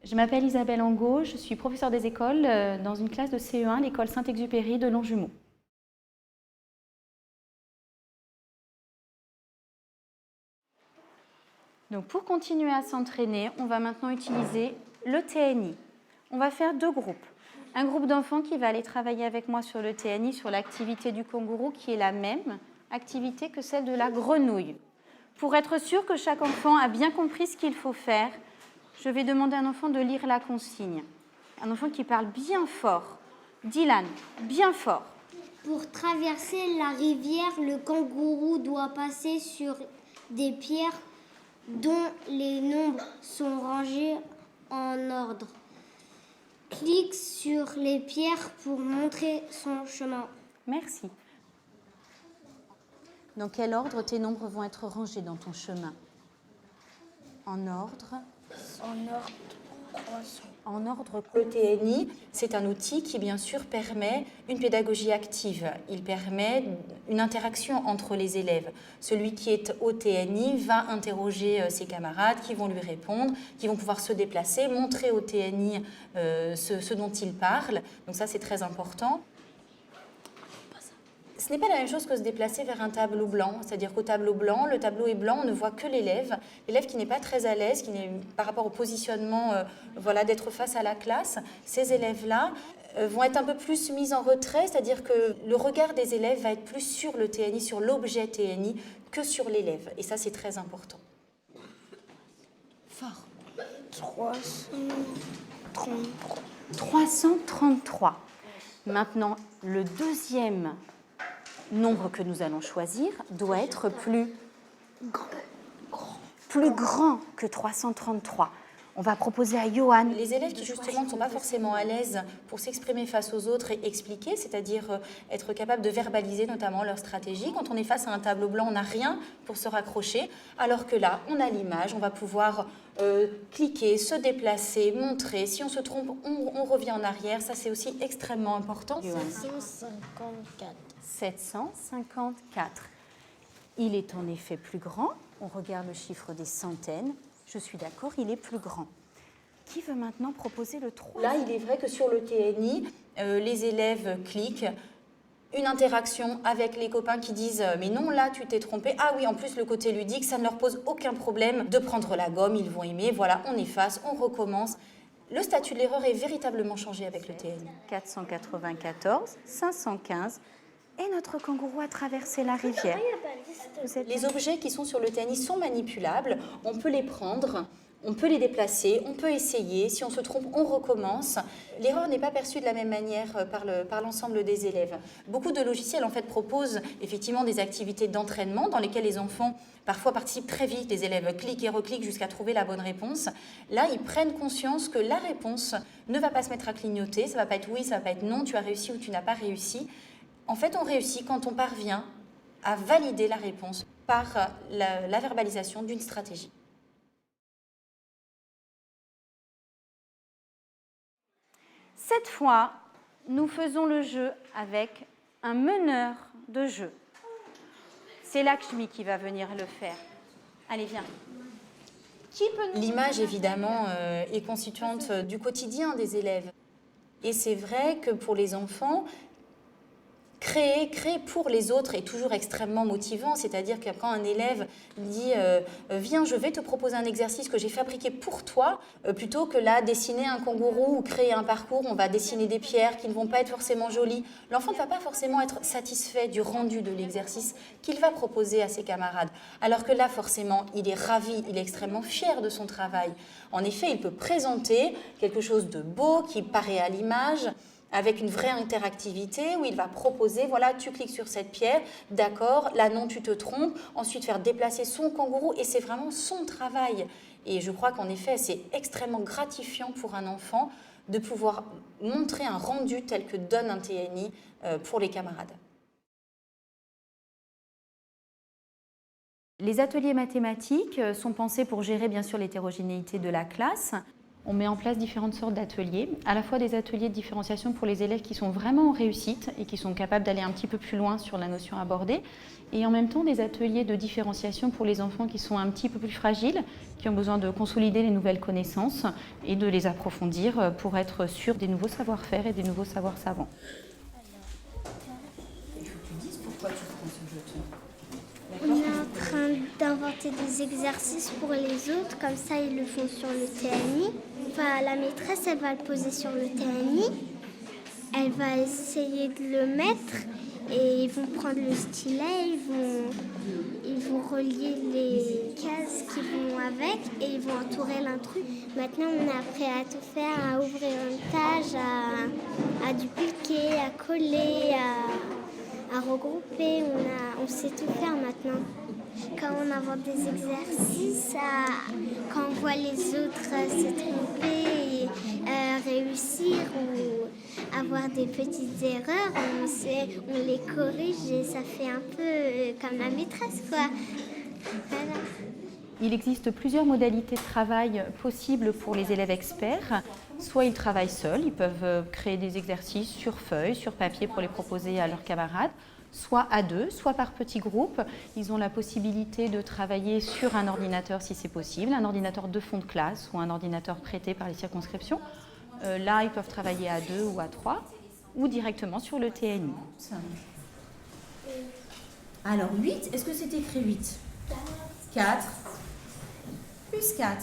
Je m'appelle Isabelle Angot, je suis professeure des écoles dans une classe de CE1, l'école Saint-Exupéry de Longjumeau. Donc pour continuer à s'entraîner, on va maintenant utiliser le TNI. On va faire deux groupes. Un groupe d'enfants qui va aller travailler avec moi sur le TNI, sur l'activité du kangourou, qui est la même activité que celle de la grenouille. Pour être sûr que chaque enfant a bien compris ce qu'il faut faire, je vais demander à un enfant de lire la consigne. Un enfant qui parle bien fort. Dylan, bien fort. Pour traverser la rivière, le kangourou doit passer sur des pierres dont les nombres sont rangés en ordre. Clique sur les pierres pour montrer son chemin. Merci. Dans quel ordre tes nombres vont être rangés dans ton chemin? En ordre? En ordre croissant. En ordre. Le TNI, c'est un outil qui, bien sûr, permet une pédagogie active. Il permet une interaction entre les élèves. Celui qui est au TNI va interroger ses camarades qui vont lui répondre, qui vont pouvoir se déplacer, montrer au TNI ce dont il parle. Donc ça, c'est très important. Ce n'est pas la même chose que se déplacer vers un tableau blanc, c'est-à-dire qu'au tableau blanc, le tableau est blanc, on ne voit que l'élève qui n'est pas très à l'aise, qui n'est par rapport au positionnement d'être face à la classe. Ces élèves-là vont être un peu plus mis en retrait, c'est-à-dire que le regard des élèves va être plus sur le TNI, sur l'objet TNI, que sur l'élève. Et ça, c'est très important. Fort. 333. 333. Maintenant, le deuxième nombre que nous allons choisir doit être plus grand que 333. On va proposer à Johan. Les élèves qui justement ne sont pas forcément à l'aise pour s'exprimer face aux autres et expliquer, c'est-à-dire être capable de verbaliser notamment leur stratégie. Quand on est face à un tableau blanc, on n'a rien pour se raccrocher, alors que là, on a l'image, on va pouvoir cliquer, se déplacer, montrer. Si on se trompe, on revient en arrière. Ça, c'est aussi extrêmement important. 754. 754. Il est en effet plus grand. On regarde le chiffre des centaines. Je suis d'accord, il est plus grand. Qui veut maintenant proposer le 3? Là, il est vrai que sur le TNI, les élèves cliquent. Une interaction avec les copains qui disent « mais non, là, tu t'es trompé ». Ah oui, en plus, le côté ludique, ça ne leur pose aucun problème de prendre la gomme, ils vont aimer. Voilà, on efface, on recommence. Le statut de l'erreur est véritablement changé avec le TNI. 494, 515. Et notre kangourou a traversé la rivière. Les objets qui sont sur le TNI sont manipulables. On peut les prendre, on peut les déplacer, on peut essayer. Si on se trompe, on recommence. L'erreur n'est pas perçue de la même manière par l'ensemble des élèves. Beaucoup de logiciels en fait proposent effectivement des activités d'entraînement dans lesquelles les enfants parfois participent très vite. Les élèves cliquent et recliquent jusqu'à trouver la bonne réponse. Là, ils prennent conscience que la réponse ne va pas se mettre à clignoter. Ça ne va pas être oui, ça ne va pas être non, tu as réussi ou tu n'as pas réussi. En fait, on réussit quand on parvient à valider la réponse par la verbalisation d'une stratégie. Cette fois, nous faisons le jeu avec un meneur de jeu. C'est Lakshmi qui va venir le faire. Allez, viens. L'image, évidemment, est constituante du quotidien des élèves. Et c'est vrai que pour les enfants, créer pour les autres est toujours extrêmement motivant, c'est-à-dire que quand un élève dit « Viens, je vais te proposer un exercice que j'ai fabriqué pour toi », plutôt que là, dessiner un kangourou ou créer un parcours, on va dessiner des pierres qui ne vont pas être forcément jolies. L'enfant ne va pas forcément être satisfait du rendu de l'exercice qu'il va proposer à ses camarades. Alors que là, forcément, il est ravi, il est extrêmement fier de son travail. En effet, il peut présenter quelque chose de beau qui paraît à l'image, avec une vraie interactivité où il va proposer, voilà, tu cliques sur cette pierre, d'accord, là non, tu te trompes, ensuite faire déplacer son kangourou et c'est vraiment son travail. Et je crois qu'en effet, c'est extrêmement gratifiant pour un enfant de pouvoir montrer un rendu tel que donne un TNI pour les camarades. Les ateliers mathématiques sont pensés pour gérer bien sûr l'hétérogénéité de la classe. On met en place différentes sortes d'ateliers, à la fois des ateliers de différenciation pour les élèves qui sont vraiment en réussite et qui sont capables d'aller un petit peu plus loin sur la notion abordée, et en même temps des ateliers de différenciation pour les enfants qui sont un petit peu plus fragiles, qui ont besoin de consolider les nouvelles connaissances et de les approfondir pour être sûrs des nouveaux savoir-faire et des nouveaux savoirs savants. Il faut que tu dises pourquoi tu prends ce jeton. On est en train d'inventer des exercices pour les autres, comme ça ils le font sur le TNI. Enfin, la maîtresse, elle va le poser sur le TNI, elle va essayer de le mettre et ils vont prendre le stylet, ils vont relier les cases qui vont avec et ils vont entourer l'intrus. Maintenant, on est prêt à tout faire, à ouvrir une tâche, à dupliquer, à coller, à regrouper, on sait tout faire maintenant. Quand on invente des exercices, quand on voit les autres se tromper, réussir ou avoir des petites erreurs, on les corrige et ça fait un peu comme la maîtresse, quoi. Voilà. Il existe plusieurs modalités de travail possibles pour les élèves experts. Soit ils travaillent seuls, ils peuvent créer des exercices sur feuille, sur papier pour les proposer à leurs camarades, soit à deux, soit par petits groupes. Ils ont la possibilité de travailler sur un ordinateur si c'est possible, un ordinateur de fond de classe ou un ordinateur prêté par les circonscriptions. Là, ils peuvent travailler à 2 ou à 3 ou directement sur le TNI. Alors 8, est-ce que c'est écrit 8 4 plus 4